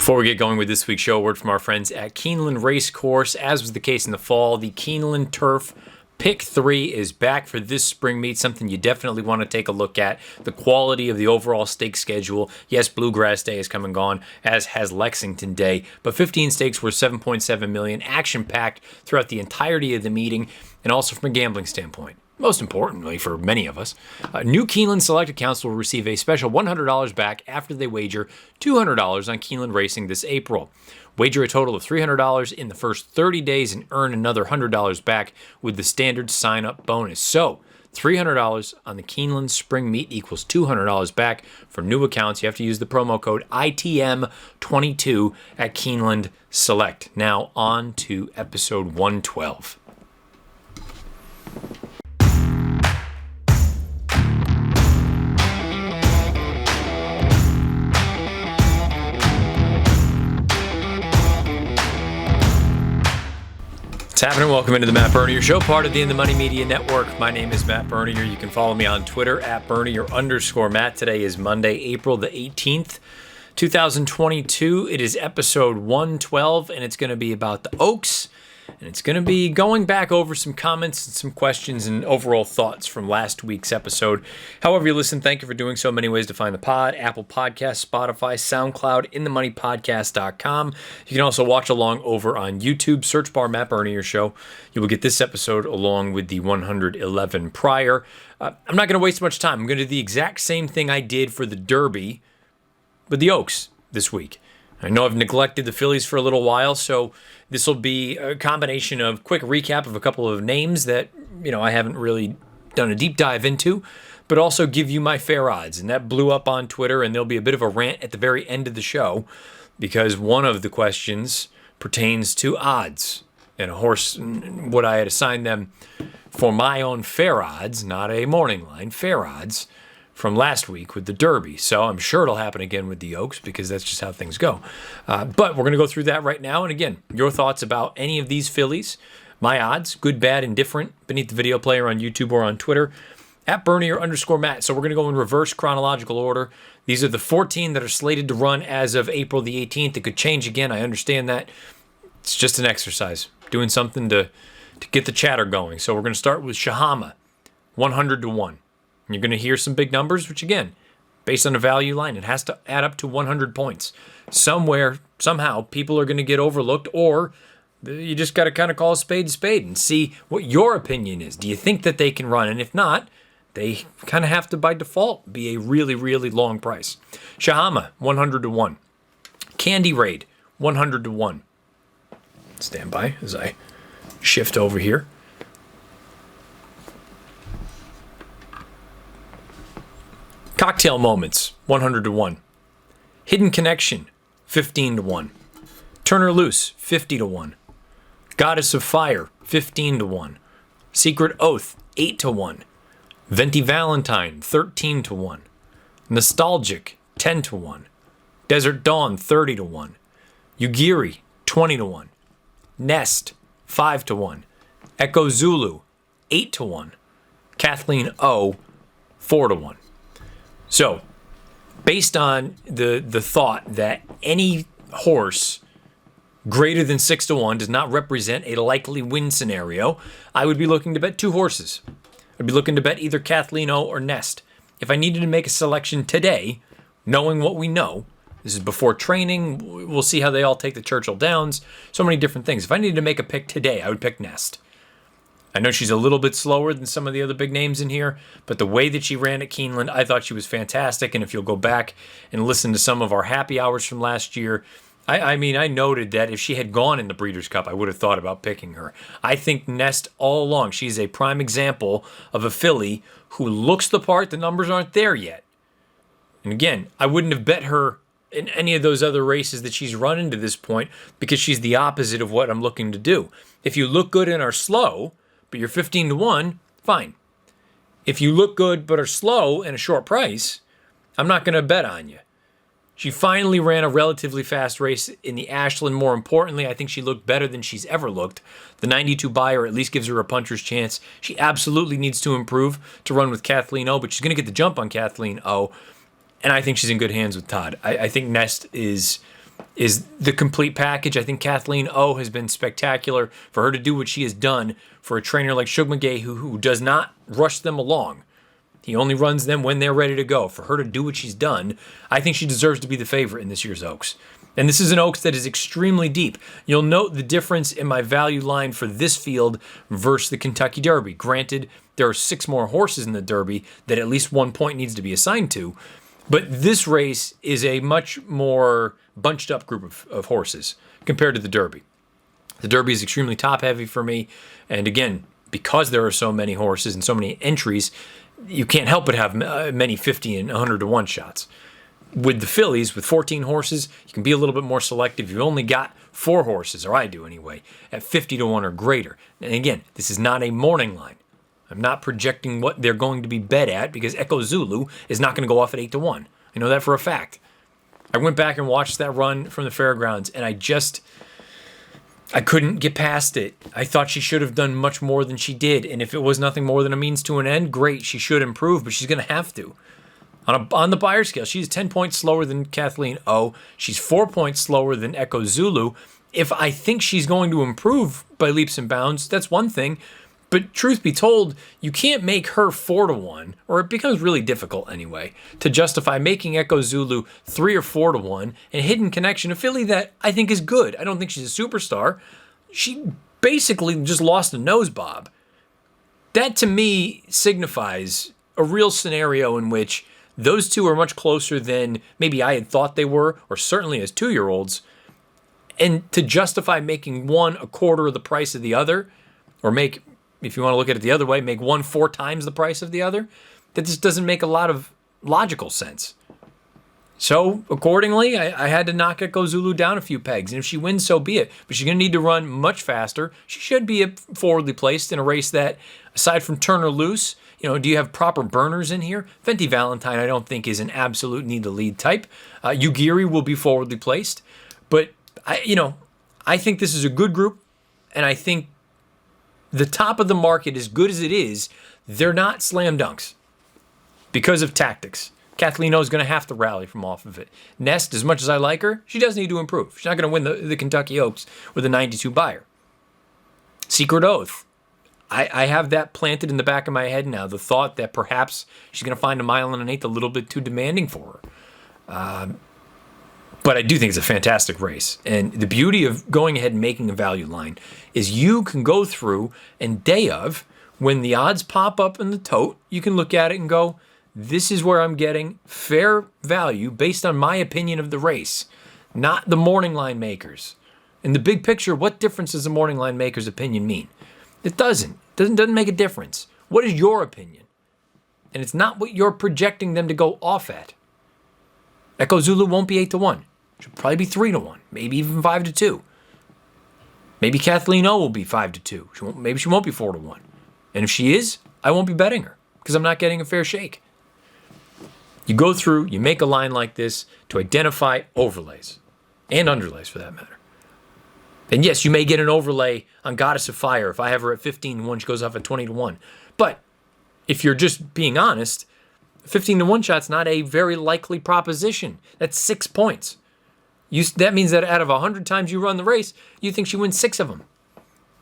Before we get going with this week's show, a word from our friends at Keeneland Racecourse. As was the case in the fall, the Keeneland Turf Pick 3 is back for this spring meet, something you definitely want to take a look at. The quality of the overall stake schedule. Yes, Bluegrass Day has come and gone, as has Lexington Day, but 15 stakes worth $7.7 million, action-packed throughout the entirety of the meeting, and also from a gambling standpoint. Most importantly, for many of us, new Keeneland Select accounts will receive a special $100 back after they wager $200 on Keeneland Racing this April. Wager a total of $300 in the first 30 days and earn another $100 back with the standard sign-up bonus. So, $300 on the Keeneland Spring Meet equals $200 back for new accounts. You have to use the promo code ITM22 at Keeneland Select. Now, on to episode 112. What's happening? Welcome into the Matt Bernier Show, part of the In the Money Media Network. My name is Matt Bernier. You can follow me on Twitter at Bernier_Matt. Today is Monday, April the 18th, 2022. It is episode 112, and it's going to be about the Oaks. And it's going to be going back over some comments and some questions and overall thoughts from last week's episode. However you listen, thank you for doing so. Many ways to find the pod: Apple Podcasts, Spotify, SoundCloud, InTheMoneyPodcast.com. You can also watch along over on YouTube. Search bar Matt Bernier Show. You will get this episode along with the 111 prior. I'm not going to waste much time. I'm going to do the exact same thing I did for the Derby with the Oaks this week. I know I've neglected the Phillies for a little while, so this will be a combination of quick recap of a couple of names that, I haven't really done a deep dive into, but also give you my fair odds. And that blew up on Twitter, and there'll be a bit of a rant at the very end of the show because one of the questions pertains to odds and a horse, what I had assigned them for my own fair odds, not a morning line, fair odds from last week with the Derby. So I'm sure it'll happen again with the Oaks because that's just how things go. But we're going to go through that right now. And again, your thoughts about any of these fillies, my odds, good, bad, indifferent, beneath the video player on YouTube or on Twitter, at Bernier_Matt. So we're going to go in reverse chronological order. These are the 14 that are slated to run as of April the 18th. It could change again. I understand that. It's just an exercise, doing something to get the chatter going. So we're going to start with Shahama, 100-1. You're going to hear some big numbers, which again, based on a value line, it has to add up to 100 points. Somewhere, somehow, people are going to get overlooked, or you just got to kind of call a spade and see what your opinion is. Do you think that they can run? And if not, they kind of have to, by default, be a really, really long price. Shahama, 100-1. Candy Raid, 100-1. Stand by as I shift over here. Cocktail Moments, 100-1. Hidden Connection, 15-1. Turner Loose, 50-1. Goddess of Fire, 15-1. Secret Oath, 8-1. Venti Valentine, 13-1. Nostalgic, 10-1. Desert Dawn, 30-1. Ugiri, 20-1. Nest, 5-1. Echo Zulu, 8-1. Kathleen O, 4-1. So, based on the thought that any horse greater than 6-1 does not represent a likely win scenario, I would be looking to bet two horses. I'd be looking to bet either Kathleen O or Nest. If I needed to make a selection today, knowing what we know, this is before training, we'll see how they all take the Churchill Downs, so many different things. If I needed to make a pick today, I would pick Nest. I know she's a little bit slower than some of the other big names in here, but the way that she ran at Keeneland, I thought she was fantastic. And if you'll go back and listen to some of our happy hours from last year, I noted that if she had gone in the Breeders' Cup, I would have thought about picking her. I think Nest all along, she's a prime example of a filly who looks the part. The numbers aren't there yet. And again, I wouldn't have bet her in any of those other races that she's run into this point because she's the opposite of what I'm looking to do. If you look good and are slow, but you're 15-1, fine. If you look good but are slow and a short price, I'm not going to bet on you. She finally ran a relatively fast race in the Ashland. More importantly, I think she looked better than she's ever looked. The 92 buyer at least gives her a puncher's chance. She absolutely needs to improve to run with Kathleen O, but she's going to get the jump on Kathleen O, and I think she's in good hands with Todd. I think Nest is is the complete package. I think Kathleen O has been spectacular. For her to do what she has done for a trainer like Shug McGay, who does not rush them along. He only runs them when they're ready to go. For her to do what she's done, I think she deserves to be the favorite in this year's Oaks. And this is an Oaks that is extremely deep. You'll note the difference in my value line for this field versus the Kentucky Derby. Granted, there are 6 more horses in the Derby that at least 1 point needs to be assigned to. But this race is a much more bunched up group of horses compared to the Derby. The Derby is extremely top heavy for me. And again, because there are so many horses and so many entries, you can't help but have many 50 and 100 to 1 shots. With the fillies, with 14 horses, you can be a little bit more selective. You've only got 4 horses, or I do anyway, at 50 to 1 or greater. And again, this is not a morning line. I'm not projecting what they're going to be bet at because Echo Zulu is not going to go off at 8 to 1. I know that for a fact. I went back and watched that run from the fairgrounds, and I couldn't get past it. I thought she should have done much more than she did, and if it was nothing more than a means to an end, great, she should improve, but she's going to have to. On the buyer scale, she's 10 points slower than Kathleen O. She's 4 points slower than Echo Zulu. If I think she's going to improve by leaps and bounds, that's one thing. But truth be told, you can't make her 4 to 1, or it becomes really difficult anyway, to justify making Echo Zulu 3 or 4 to 1 and Hidden Connection, a filly that I think is good. I don't think she's a superstar. She basically just lost a nose bob. That to me signifies a real scenario in which those two are much closer than maybe I had thought they were, or certainly as 2-year-olds. And to justify making one a quarter of the price of the other, or make, if you want to look at it the other way, make one 4 times the price of the other, that just doesn't make a lot of logical sense. So accordingly, I had to knock Echo Zulu down a few pegs. And if she wins, so be it. But she's going to need to run much faster. She should be forwardly placed in a race that, aside from Turner Loose, do you have proper burners in here? Fenty Valentine, I don't think, is an absolute need to lead type. Ugiri will be forwardly placed. But, I think this is a good group. And I think the top of the market, as good as it is, they're not slam dunks because of tactics. Kathleen O is going to have to rally from off of it. Nest, as much as I like her, she does need to improve. She's not going to win the Kentucky Oaks with a 92 buyer. Secret Oath. I have that planted in the back of my head now, the thought that perhaps she's going to find a 1 1/8 a little bit too demanding for her. But I do think it's a fantastic race. And the beauty of going ahead and making a value line is you can go through and day of, when the odds pop up in the tote, you can look at it and go, this is where I'm getting fair value based on my opinion of the race, not the morning line makers. In the big picture, what difference does the morning line maker's opinion mean? It doesn't. It doesn't make a difference. What is your opinion? And it's not what you're projecting them to go off at. Echo Zulu won't be 8 to 1. She'll probably be 3 to 1, maybe even 5 to 2. Maybe Kathleen O will be 5 to 2. Maybe she won't be 4 to 1. And if she is, I won't be betting her because I'm not getting a fair shake. You go through, you make a line like this to identify overlays and underlays for that matter. And yes, you may get an overlay on Goddess of Fire. If I have her at 15 to 1, she goes off at 20 to 1. But if you're just being honest, 15 to 1 shot's not a very likely proposition. That's 6 points. That means that out of 100 times you run the race, you think she wins 6 of them.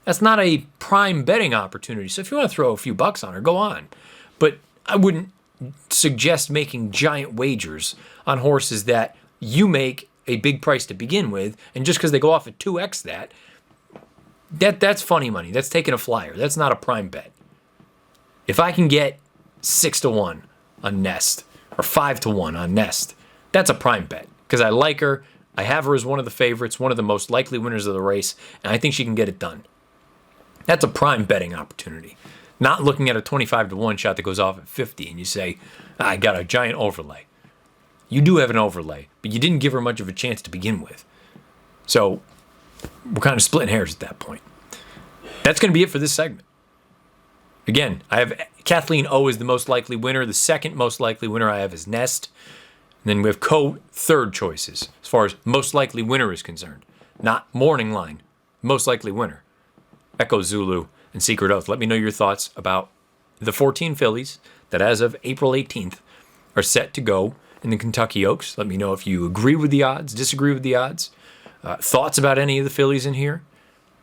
That's not a prime betting opportunity. So if you want to throw a few bucks on her, go on. But I wouldn't suggest making giant wagers on horses that you make a big price to begin with, and just because they go off at 2x that's funny money. That's taking a flyer. That's not a prime bet. If I can get 6 to 1 on Nest or 5 to 1 on Nest, that's a prime bet because I like her. I have her as one of the favorites, one of the most likely winners of the race, and I think she can get it done. That's a prime betting opportunity. Not looking at a 25 to 1 shot that goes off at 50 and you say, I got a giant overlay. You do have an overlay, but you didn't give her much of a chance to begin with. So we're kind of splitting hairs at that point. That's going to be it for this segment. Again, I have Kathleen O as the most likely winner. The second most likely winner I have is Nest. And then we have co-third choices as far as most likely winner is concerned. Not morning line, most likely winner. Echo Zulu and Secret Oath. Let me know your thoughts about the 14 fillies that as of April 18th are set to go in the Kentucky Oaks. Let me know if you agree with the odds, disagree with the odds. Thoughts about any of the fillies in here?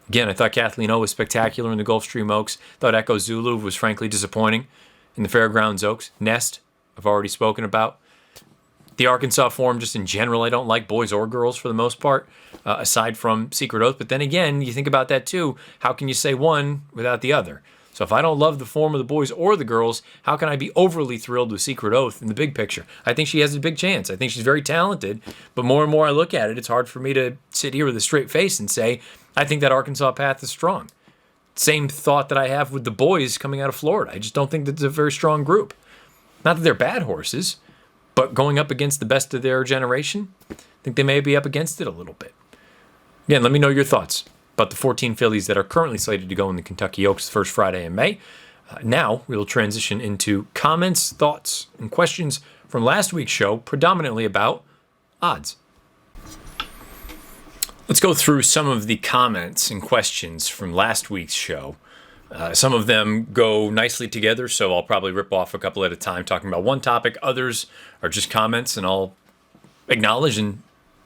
Again, I thought Kathleen O was spectacular in the Gulfstream Oaks. Thought Echo Zulu was frankly disappointing in the Fairgrounds Oaks. Nest, I've already spoken about. The Arkansas form, just in general, I don't like, boys or girls for the most part, aside from Secret Oath. But then again, you think about that too. How can you say one without the other? So if I don't love the form of the boys or the girls, how can I be overly thrilled with Secret Oath in the big picture? I think she has a big chance. I think she's very talented. But more and more I look at it, it's hard for me to sit here with a straight face and say, I think that Arkansas path is strong. Same thought that I have with the boys coming out of Florida. I just don't think that it's a very strong group. Not that they're bad horses, but going up against the best of their generation, I think they may be up against it a little bit. Again, let me know your thoughts about the 14 fillies that are currently slated to go in the Kentucky Oaks the first Friday in May. Now we will transition into comments, thoughts, and questions from last week's show, predominantly about odds. Let's go through some of the comments and questions from last week's show. Some of them go nicely together, so I'll probably rip off a couple at a time talking about one topic. Others are just comments, and I'll acknowledge and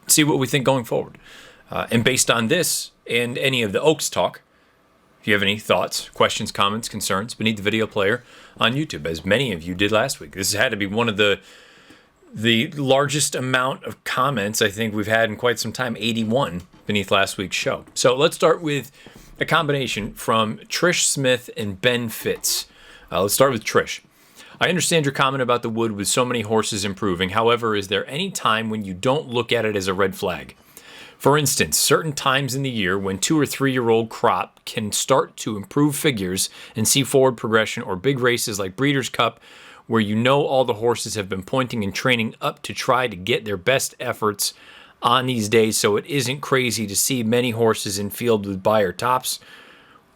see what we think going forward. And based on this and any of the Oaks talk, if you have any thoughts, questions, comments, concerns, beneath the video player on YouTube, as many of you did last week. This had to be one of the largest amount of comments I think we've had in quite some time, 81 beneath last week's show. So let's start with a combination from Trish Smith and Ben Fitz. Let's start with Trish. I understand your comment about the wood with so many horses improving. However, is there any time when you don't look at it as a red flag? For instance, certain times in the year when 2 or 3 year old crop can start to improve figures and see forward progression, or big races like Breeders' Cup, where you know all the horses have been pointing and training up to try to get their best efforts on these days, so it isn't crazy to see many horses in field with buyer tops?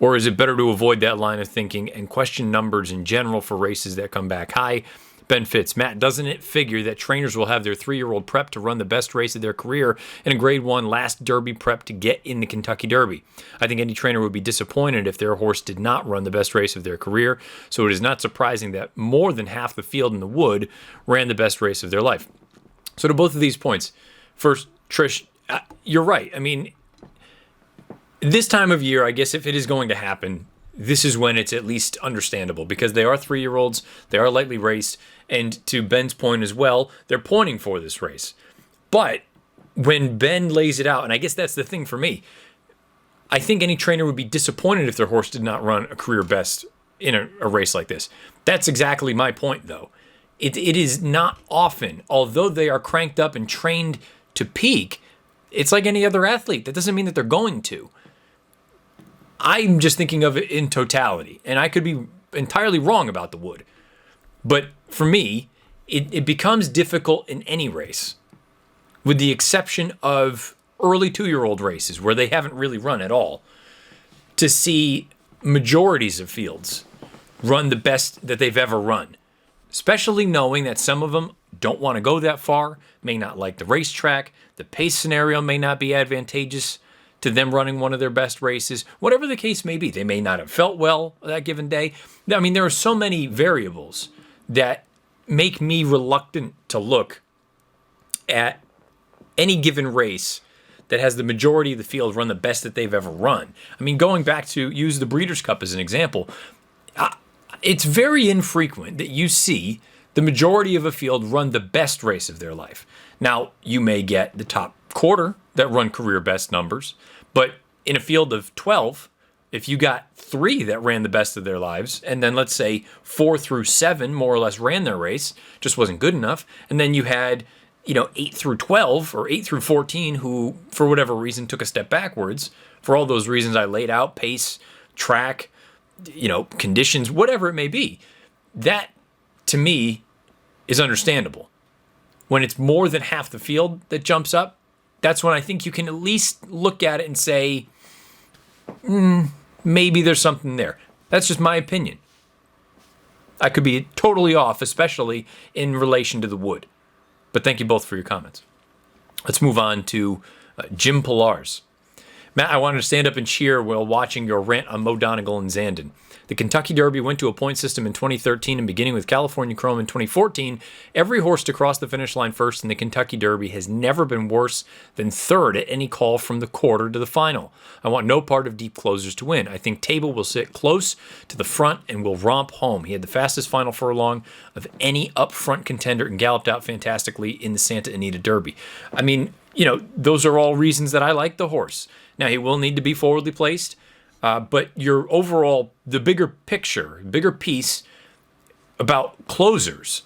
Or is it better to avoid that line of thinking and question numbers in general for races that come back high? Ben Fitz, Matt, doesn't it figure that trainers will have their 3-year-old prep to run the best race of their career in a Grade 1 last Derby prep to get in the Kentucky Derby? I think any trainer would be disappointed if their horse did not run the best race of their career, so it is not surprising that more than half the field in the wood ran the best race of their life. So to both of these points, first, Trish, you're right. I mean, this time of year, I guess if it is going to happen, this is when it's at least understandable, because they are 3-year-olds, they are lightly raced, and to Ben's point as well, they're pointing for this race. But when Ben lays it out, and I guess that's the thing for me, I think any trainer would be disappointed if their horse did not run a career best in a race like this. That's exactly my point, though. It is not often, although they are cranked up and trained to peak, it's like any other athlete. That doesn't mean that they're going to. I'm just thinking of it in totality, and I could be entirely wrong about the wood. But for me, it becomes difficult in any race, with the exception of early 2-year-old races where they haven't really run at all, to see majorities of fields run the best that they've ever run, especially knowing that some of them don't want to go that far, may not like the racetrack, the pace scenario may not be advantageous to them running one of their best races, whatever the case may be. They may not have felt well that given day. I mean, there are so many variables that make me reluctant to look at any given race that has the majority of the field run the best that they've ever run. I mean, going back to use the Breeders' Cup as an example, it's very infrequent that you see the majority of a field run the best race of their life. Now, you may get the top quarter that run career best numbers, but in a field of 12, if you got 3 that ran the best of their lives, and then let's say 4 through 7 more or less ran their race, just wasn't good enough, and then you had 8 through 12 or 8 through 14 who, for whatever reason, took a step backwards, for all those reasons I laid out, pace, track, conditions, whatever it may be, that, to me, is understandable. When it's more than half the field that jumps up, that's when I think you can at least look at it and say, maybe there's something there. That's just my opinion. I could be totally off, especially in relation to the wood. But thank you both for your comments. Let's move on to Jim Pillar's. Matt, I wanted to stand up and cheer while watching your rant on Mo Donegal and Zandon. The Kentucky Derby went to a point system in 2013 and beginning with California Chrome in 2014. Every horse to cross the finish line first in the Kentucky Derby has never been worse than third at any call from the quarter to the final. I want no part of deep closers to win. I think Table will sit close to the front and will romp home. He had the fastest final furlong of any up-front contender and galloped out fantastically in the Santa Anita Derby. I mean, those are all reasons that I like the horse. Now, he will need to be forwardly placed. But your overall, the bigger picture, bigger piece about closers,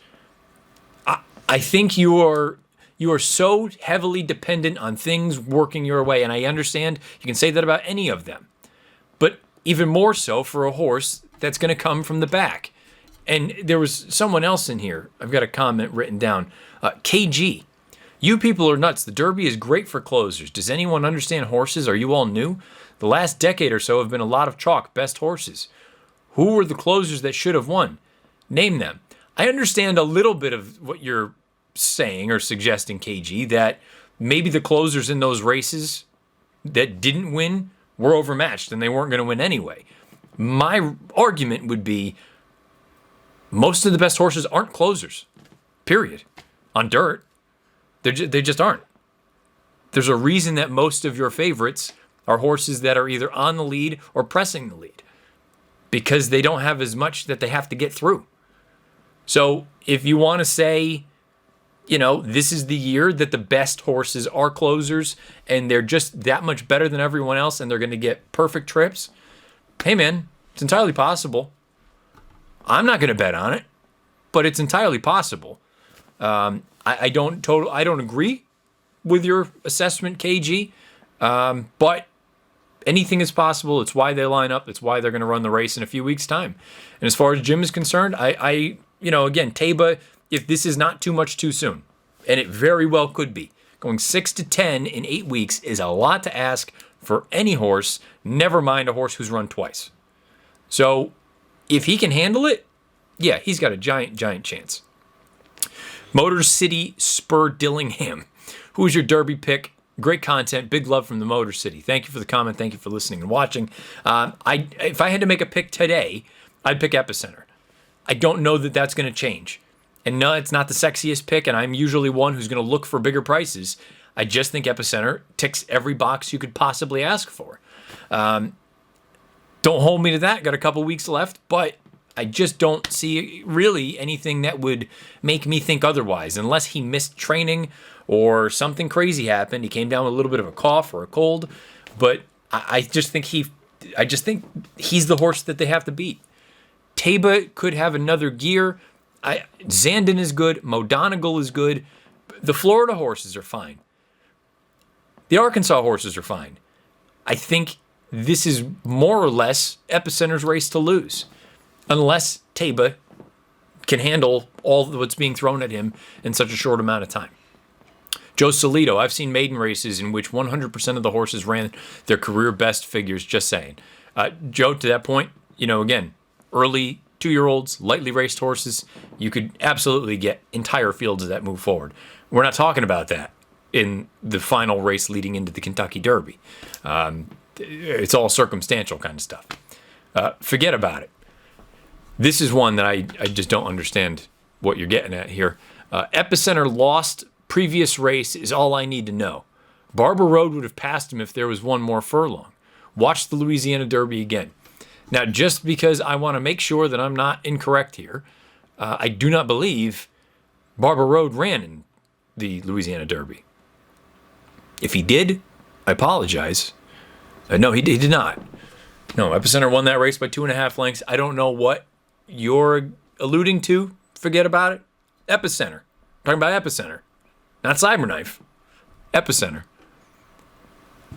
I think you are so heavily dependent on things working your way. And I understand you can say that about any of them, but even more so for a horse that's going to come from the back. And there was someone else in here. I've got a comment written down. KG. You people are nuts. The Derby is great for closers. Does anyone understand horses? Are you all new? The last decade or so have been a lot of chalk, best horses. Who were the closers that should have won? Name them. I understand a little bit of what you're saying or suggesting, KG, that maybe the closers in those races that didn't win were overmatched and they weren't going to win anyway. My argument would be most of the best horses aren't closers, period, on dirt. They just aren't. There's a reason that most of your favorites are horses that are either on the lead or pressing the lead because they don't have as much that they have to get through. So if you want to say, this is the year that the best horses are closers and they're just that much better than everyone else and they're going to get perfect trips, hey man, it's entirely possible. I'm not going to bet on it, but it's entirely possible. I don't agree with your assessment, KG, but anything is possible. It's why they line up. It's why they're going to run the race in a few weeks' time. And as far as Jim is concerned, again, Taba, if this is not too much too soon, and it very well could be, going 6-10 in 8 weeks is a lot to ask for any horse, never mind a horse who's run twice. So if he can handle it, yeah, he's got a giant chance. Motor City Spur Dillingham. Who is your Derby pick? Great content. Big love from the Motor City. Thank you for the comment. Thank you for listening and watching. If I had to make a pick today, I'd pick Epicenter. I don't know that that's going to change. And no, it's not the sexiest pick, and I'm usually one who's going to look for bigger prices. I just think Epicenter ticks every box you could possibly ask for. Don't hold me to that. Got a couple weeks left, but I just don't see really anything that would make me think otherwise, unless he missed training or something crazy happened. He came down with a little bit of a cough or a cold, but I just think he's the horse that they have to beat. Taba could have another gear. Zandon is good. Mo Donegal is good. The Florida horses are fine. The Arkansas horses are fine. I think this is more or less Epicenter's race to lose, unless Taba can handle all what's being thrown at him in such a short amount of time. Joe Solito, I've seen maiden races in which 100% of the horses ran their career best figures, just saying. Joe, to that point, again, early 2-year-olds, lightly raced horses, you could absolutely get entire fields that move forward. We're not talking about that in the final race leading into the Kentucky Derby. It's all circumstantial kind of stuff. Forget about it. This is one that I just don't understand what you're getting at here. Epicenter lost previous race is all I need to know. Barber Road would have passed him if there was one more furlong. Watch the Louisiana Derby again. Now, just because I want to make sure that I'm not incorrect here, I do not believe Barber Road ran in the Louisiana Derby. If he did, I apologize. No, he did not. No, Epicenter won that race by 2.5 lengths. I don't know what you're alluding to. Forget about it. Epicenter. I'm talking about Epicenter. Not Cyberknife. Epicenter.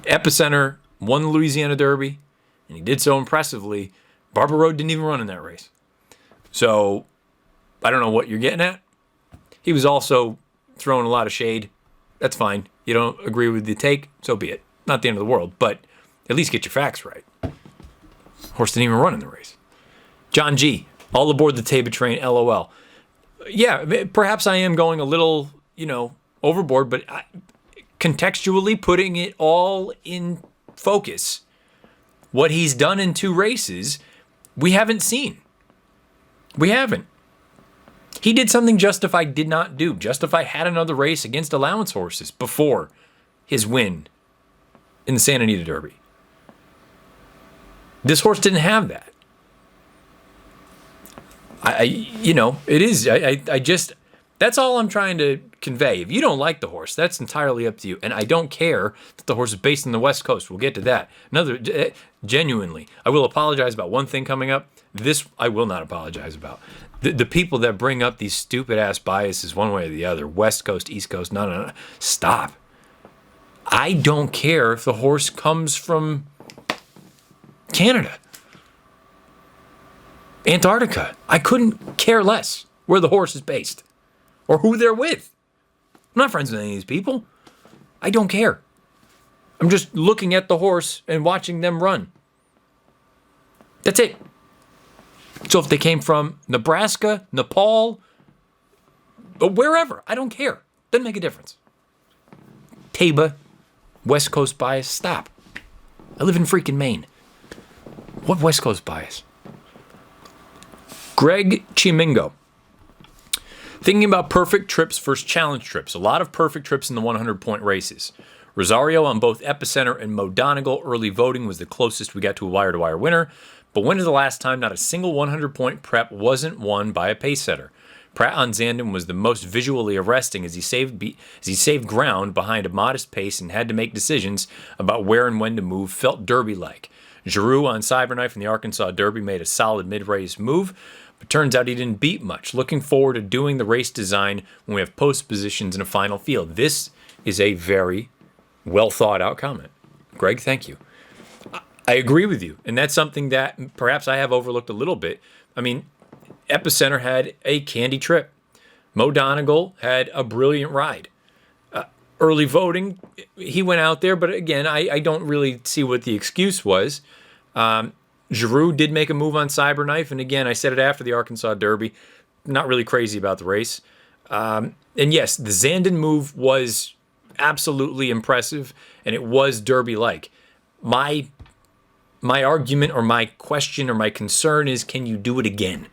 Epicenter won the Louisiana Derby, and he did so impressively. Barber Road didn't even run in that race. So, I don't know what you're getting at. He was also throwing a lot of shade. That's fine. You don't agree with the take, so be it. Not the end of the world, but at least get your facts right. Horse didn't even run in the race. John G., all aboard the Taba train, LOL. Yeah, perhaps I am going a little, overboard, but contextually putting it all in focus. What he's done in 2 races, we haven't seen. We haven't. He did something Justify did not do. Justify had another race against allowance horses before his win in the Santa Anita Derby. This horse didn't have that. That's all I'm trying to convey. If you don't like the horse, that's entirely up to you. And I don't care that the horse is based in the West Coast. We'll get to that. Genuinely, I will apologize about one thing coming up. This I will not apologize about. The people that bring up these stupid ass biases one way or the other, West Coast, East Coast, no. Stop. I don't care if the horse comes from Canada, Antarctica. I couldn't care less where the horse is based or who they're with. I'm not friends with any of these people. I don't care. I'm just looking at the horse and watching them run. That's it. So if they came from Nebraska, Nepal, or wherever, I don't care. Doesn't make a difference. Taba, West Coast bias, stop. I live in freaking Maine. What West Coast bias? Greg Chimingo. Thinking about perfect trips versus challenge trips. A lot of perfect trips in the 100-point races. Rosario on both Epicenter and Mo Donegal. Early voting was the closest we got to a wire-to-wire winner. But when is the last time not a single 100-point prep wasn't won by a pace setter? Pratt on Zandon was the most visually arresting as he saved ground behind a modest pace and had to make decisions about where and when to move, felt Derby-like. Giroux on Cyberknife in the Arkansas Derby made a solid mid-race move, but turns out he didn't beat much. Looking forward to doing the race design when we have post positions in a final field. This is a very well thought out comment. Greg, thank you. I agree with you, and that's something that perhaps I have overlooked a little bit. I mean, Epicenter had a candy trip. Mo Donegal had a brilliant ride. Early voting, he went out there, but again, I don't really see what the excuse was. Giroux did make a move on Cyberknife, and again, I said it after the Arkansas Derby. Not really crazy about the race. And yes, the Zandon move was absolutely impressive, and it was Derby-like. My argument or my question or my concern is, can you do it again?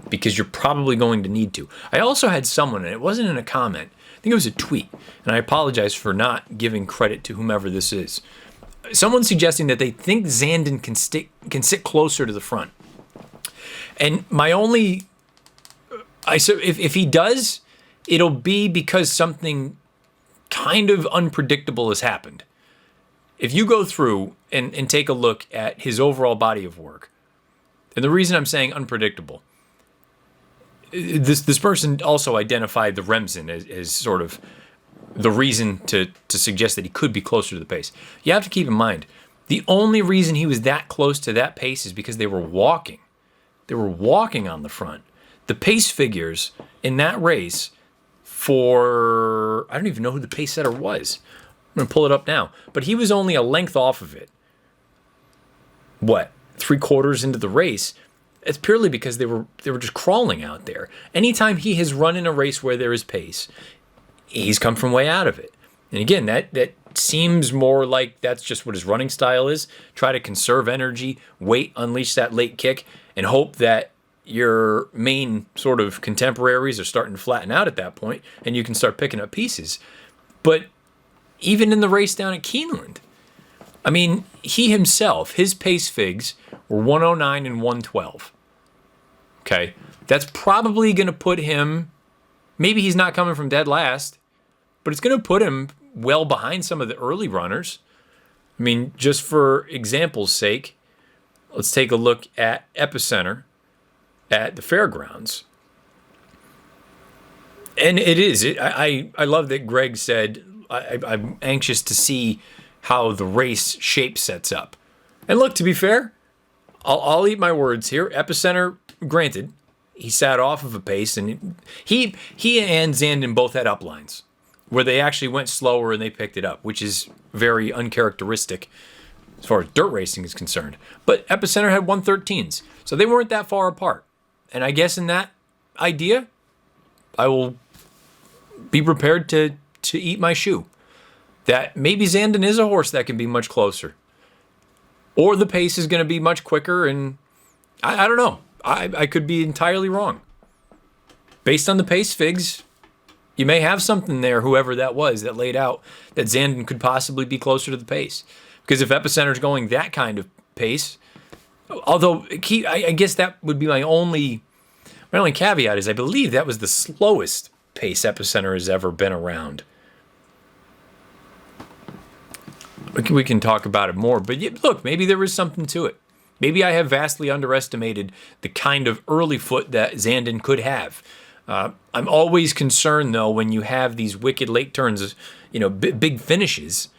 Because you're probably going to need to. I also had someone, and it wasn't in a comment, I think it was a tweet, and I apologize for not giving credit to whomever this is. Someone suggesting that they think Zandon can sit closer to the front. And my only, if he does, it'll be because something kind of unpredictable has happened. If you go through and take a look at his overall body of work, and the reason I'm saying unpredictable, this person also identified the Remsen as sort of the reason to suggest that he could be closer to the pace. You have to keep in mind, the only reason he was that close to that pace is because they were walking. They were walking on the front. The pace figures in that race for, I don't even know who the pace setter was. I'm going to pull it up now. But he was only a length off of it. What? 3/4 into the race. It's purely because they were just crawling out there. Anytime he has run in a race where there is pace, he's come from way out of it. And again, that seems more like that's just what his running style is. Try to conserve energy, wait, unleash that late kick, and hope that your main sort of contemporaries are starting to flatten out at that point, and you can start picking up pieces. But even in the race down at Keeneland, I mean, he himself, his pace figs were 109 and 112. Okay, that's probably going to put him, maybe he's not coming from dead last, but it's going to put him well behind some of the early runners. I mean, just for example's sake, let's take a look at Epicenter at the fairgrounds. And it is, I love that Greg said, I'm anxious to see how the race shape sets up. And look, to be fair, I'll eat my words here. Epicenter, granted, he sat off of a pace, and he and Zandon both had uplines where they actually went slower and they picked it up, which is very uncharacteristic as far as dirt racing is concerned. But Epicenter had 113s, so they weren't that far apart. And I guess in that idea, I will be prepared to eat my shoe. That maybe Zandon is a horse that can be much closer. or the pace is going to be much quicker. And I don't know. I could be entirely wrong. Based on the pace figs, you may have something there, whoever that was that laid out that Zandon could possibly be closer to the pace. Because if Epicenter's going that kind of pace, although I guess that would be my only caveat is I believe that was the slowest pace Epicenter has ever been around. We can talk about it more, but look, maybe there is something to it. Maybe I have vastly underestimated the kind of early foot that Zandon could have. I'm always concerned, though, when you have these wicked late turns, big finishes,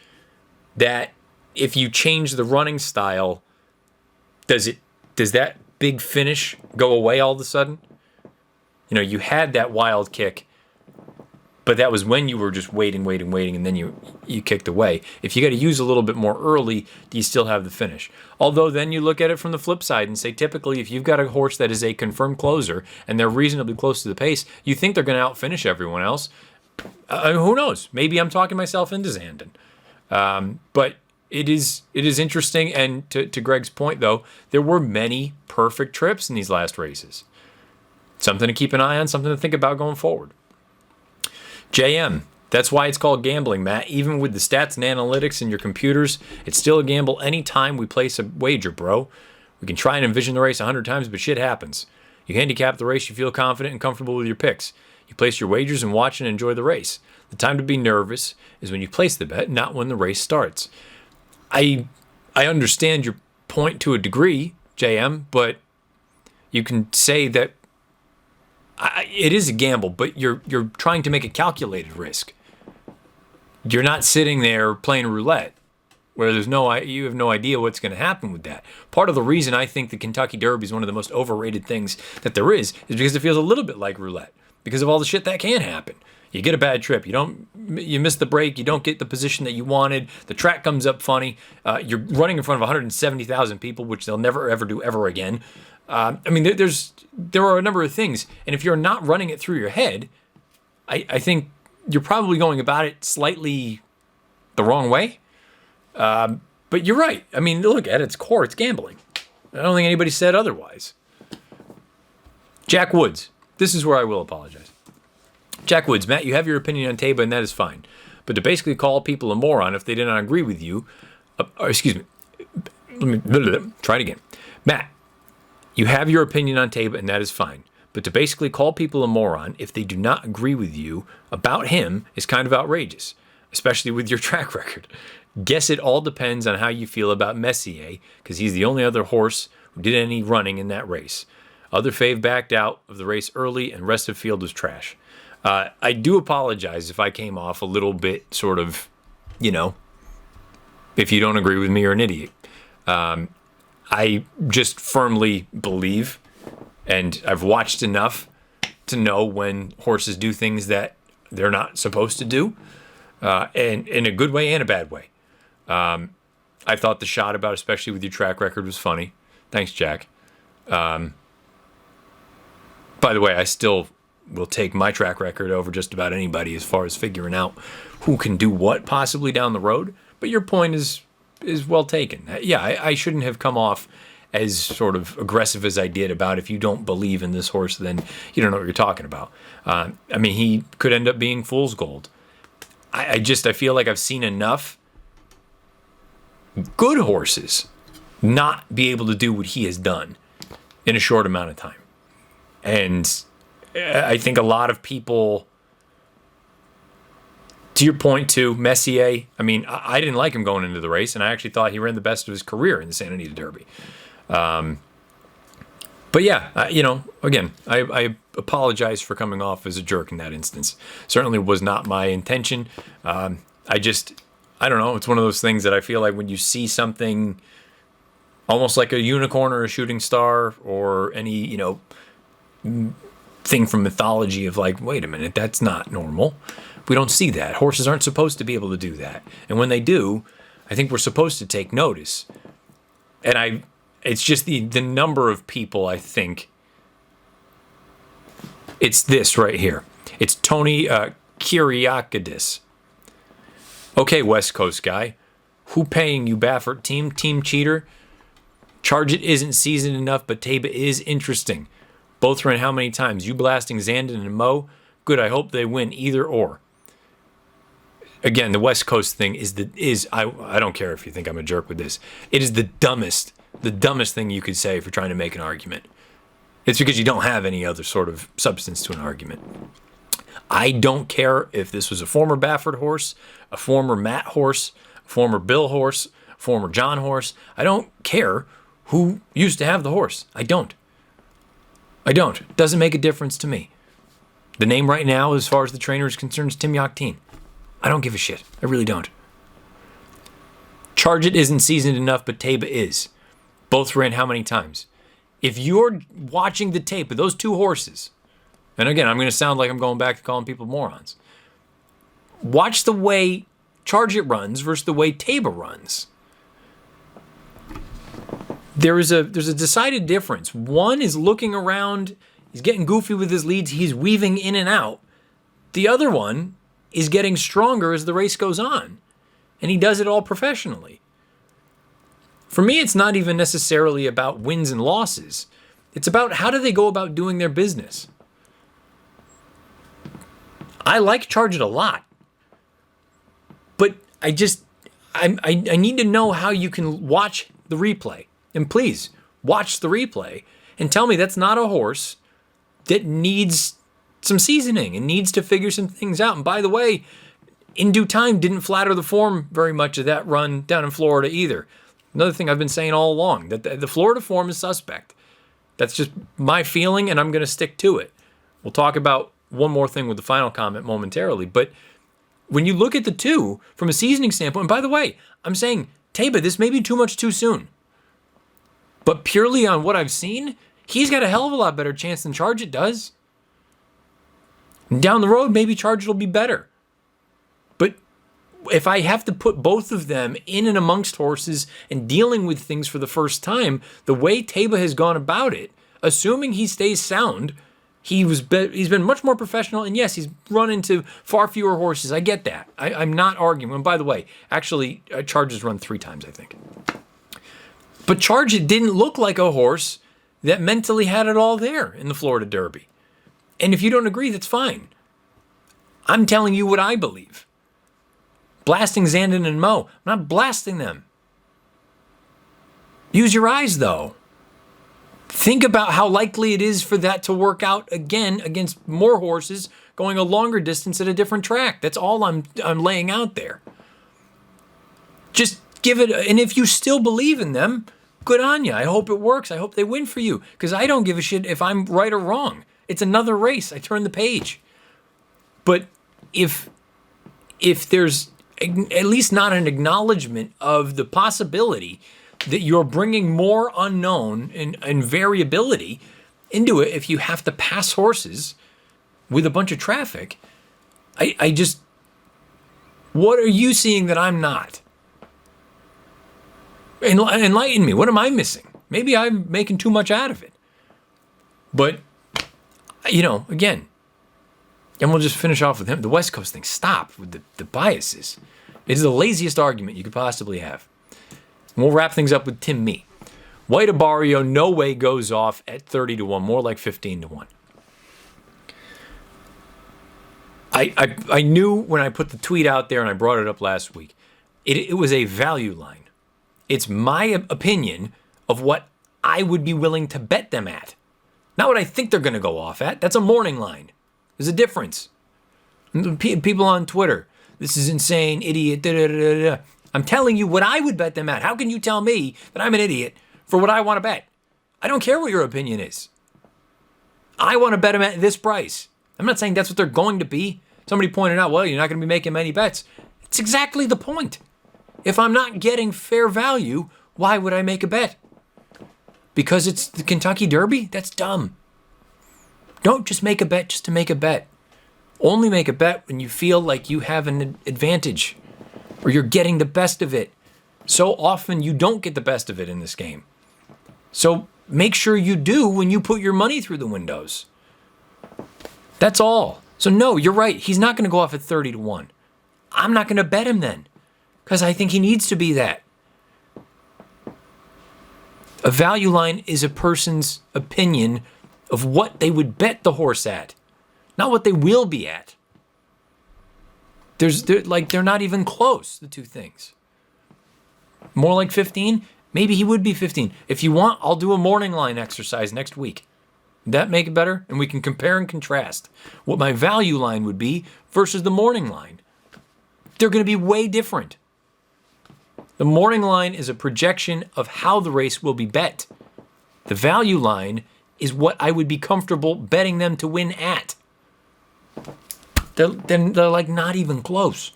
that if you change the running style, does that big finish go away all of a sudden? You had that wild kick, but that was when you were just waiting, and then you kicked away. If you got to use a little bit more early, do you still have the finish? Although then you look at it from the flip side and say, typically, if you've got a horse that is a confirmed closer and they're reasonably close to the pace, you think they're going to outfinish everyone else. Who knows? Maybe I'm talking myself into Zandon. But it is interesting, and to Greg's point, though, there were many perfect trips in these last races. Something to keep an eye on, something to think about going forward. JM, that's why it's called gambling, Matt. Even with the stats and analytics in your computers, it's still a gamble anytime we place a wager, bro. We can try and envision the race 100 times, but shit happens. You handicap the race, you feel confident and comfortable with your picks. You place your wagers and watch and enjoy the race. The time to be nervous is when you place the bet, not when the race starts. I understand your point to a degree, JM, but you can say that it is a gamble, but you're trying to make a calculated risk. You're not sitting there playing roulette where you have no idea what's going to happen with that. Part of the reason I think the Kentucky Derby is one of the most overrated things that there is because it feels a little bit like roulette because of all the shit that can happen. You get a bad trip. You miss the break. You don't get the position that you wanted. The track comes up funny. You're running in front of 170,000 people, which they'll never ever do ever again. There are a number of things, and if you're not running it through your head, I think you're probably going about it slightly the wrong way. But you're right. I mean, look, at its core, it's gambling. I don't think anybody said otherwise. Jack Woods. This is where I will apologize. Jack Woods, Matt, you have your opinion on Taba, and that is fine. But to basically call people a moron if they did not agree with you, excuse me, let me try it again. Matt, you have your opinion on Taba, and that is fine. But to basically call people a moron if they do not agree with you about him is kind of outrageous, especially with your track record. Guess it all depends on how you feel about Messier, because he's the only other horse who did any running in that race. Other fave backed out of the race early, and rest of field was trash. I do apologize if I came off a little bit sort of, if you don't agree with me, you're an idiot. I just firmly believe, and I've watched enough to know when horses do things that they're not supposed to do, and in a good way and a bad way. I thought the shot about, especially with your track record, was funny. Thanks, Jack. By the way, I still will take my track record over just about anybody as far as figuring out who can do what possibly down the road. But your point is well taken. Yeah, I shouldn't have come off as sort of aggressive as I did about if you don't believe in this horse, then you don't know what you're talking about. He could end up being fool's gold. I feel like I've seen enough good horses not be able to do what he has done in a short amount of time. And I think a lot of people, to your point too, Messier, I didn't like him going into the race, and I actually thought he ran the best of his career in the Santa Anita Derby. But yeah, again, I apologize for coming off as a jerk in that instance. Certainly was not my intention. I don't know. It's one of those things that I feel like when you see something almost like a unicorn or a shooting star or any, thing from mythology of like, wait a minute, that's not normal. We don't see that. Horses aren't supposed to be able to do that. And when they do, I think we're supposed to take notice. And it's just the number of people, I think. It's this right here. It's Tony Kyriakidis. Okay, West Coast guy. Who paying you, Baffert? Team cheater? Charge It isn't seasoned enough, but Taba is interesting. Both ran how many times? You blasting Zandon and Mo? Good, I hope they win either or. Again, the West Coast thing I don't care if you think I'm a jerk with this. It is the dumbest thing you could say for trying to make an argument. It's because you don't have any other sort of substance to an argument. I don't care if this was a former Baffert horse, a former Matt horse, a former Bill horse, a former John horse. I don't care who used to have the horse. I don't. It doesn't make a difference to me. The name right now, as far as the trainer is concerned, is Tim Yakteen. I don't give a shit. I really don't. Charge It isn't seasoned enough, but Taba is. Both ran how many times? If you're watching the tape of those two horses, and again, I'm going to sound like I'm going back to calling people morons. Watch the way Charge It runs versus the way Taba runs. There's a decided difference. One is looking around, he's getting goofy with his leads, he's weaving in and out. The other one is getting stronger as the race goes on, and he does it all professionally. For me, it's not even necessarily about wins and losses. It's about how do they go about doing their business. I like Charge It a lot, but I need to know how you can watch the replay. And please, watch the replay and tell me that's not a horse that needs some seasoning and needs to figure some things out. And by the way, In Due Time didn't flatter the form very much of that run down in Florida either. Another thing I've been saying all along, that the Florida form is suspect. That's just my feeling, and I'm going to stick to it. We'll talk about one more thing with the final comment momentarily, but when you look at the two from a seasoning standpoint, and by the way, I'm saying, Taba, this may be too much too soon. But purely on what I've seen, he's got a hell of a lot better chance than Charge It does. And down the road, maybe Charge It will be better. But if I have to put both of them in and amongst horses and dealing with things for the first time, the way Taba has gone about it, assuming he stays sound, he's been much more professional. And yes, he's run into far fewer horses. I get that. I'm not arguing. And by the way, actually, Charge It's run 3 times, I think. But Charge It didn't look like a horse that mentally had it all there in the Florida Derby. And if you don't agree, that's fine. I'm telling you what I believe. Blasting Zandon and Mo. I'm not blasting them. Use your eyes, though. Think about how likely it is for that to work out again against more horses going a longer distance at a different track. That's all I'm laying out there. Just give it, and if you still believe in them, good on you. I hope it works. I hope they win for you, because I don't give a shit if I'm right or wrong. It's another race. I turn the page. But if there's at least not an acknowledgement of the possibility that you're bringing more unknown and variability into it if you have to pass horses with a bunch of traffic, I just, what are you seeing that I'm not? Enlighten me. What am I missing? Maybe I'm making too much out of it. But, again, and we'll just finish off with him. The West Coast thing. Stop with the biases. It is the laziest argument you could possibly have. And we'll wrap things up with Tim Mee. White Abarrio no way goes off at 30-1, more like 15-1. I knew when I put the tweet out there and I brought it up last week, it was a value line. It's my opinion of what I would be willing to bet them at. Not what I think they're going to go off at. That's a morning line. There's a difference. People on Twitter, this is insane, idiot, da-da-da-da-da. I'm telling you what I would bet them at. How can you tell me that I'm an idiot for what I want to bet? I don't care what your opinion is. I want to bet them at this price. I'm not saying that's what they're going to be. Somebody pointed out, well, you're not going to be making many bets. It's exactly the point. If I'm not getting fair value, why would I make a bet? Because it's the Kentucky Derby? That's dumb. Don't just make a bet just to make a bet. Only make a bet when you feel like you have an advantage or you're getting the best of it. So often you don't get the best of it in this game. So make sure you do when you put your money through the windows. That's all. So no, you're right. He's not going to go off at 30-1. I'm not going to bet him then because I think he needs to be that. A value line is a person's opinion of what they would bet the horse at, not what they will be at. They're not even close, the two things. More like 15? Maybe he would be 15. If you want, I'll do a morning line exercise next week. Would that make it better? And we can compare and contrast what my value line would be versus the morning line. They're going to be way different. The morning line is a projection of how the race will be bet. The value line is what I would be comfortable betting them to win at. They're like not even close.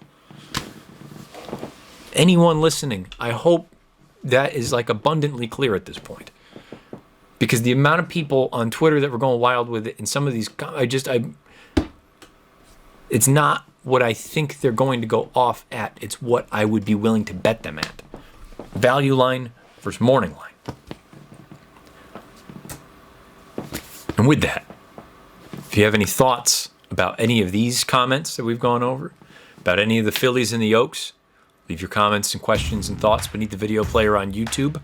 Anyone listening, I hope that is like abundantly clear at this point. Because the amount of people on Twitter that were going wild with it, and some of these, it's not what I think they're going to go off at. It's what I would be willing to bet them at. Value line versus morning line. And with that, if you have any thoughts about any of these comments that we've gone over, about any of the Phillies and the Oaks, leave your comments and questions and thoughts beneath the video player on YouTube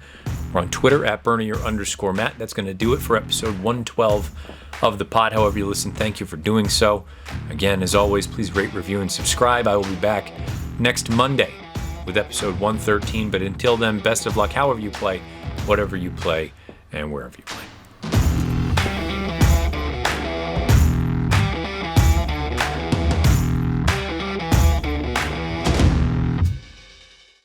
or on Twitter at @Bernier_Matt. That's going to do it for episode 112 of the pod. However you listen, thank you for doing so. Again, as always, please rate, review, and subscribe. I will be back next Monday with episode 113. But until then, best of luck however you play, whatever you play, and wherever you play.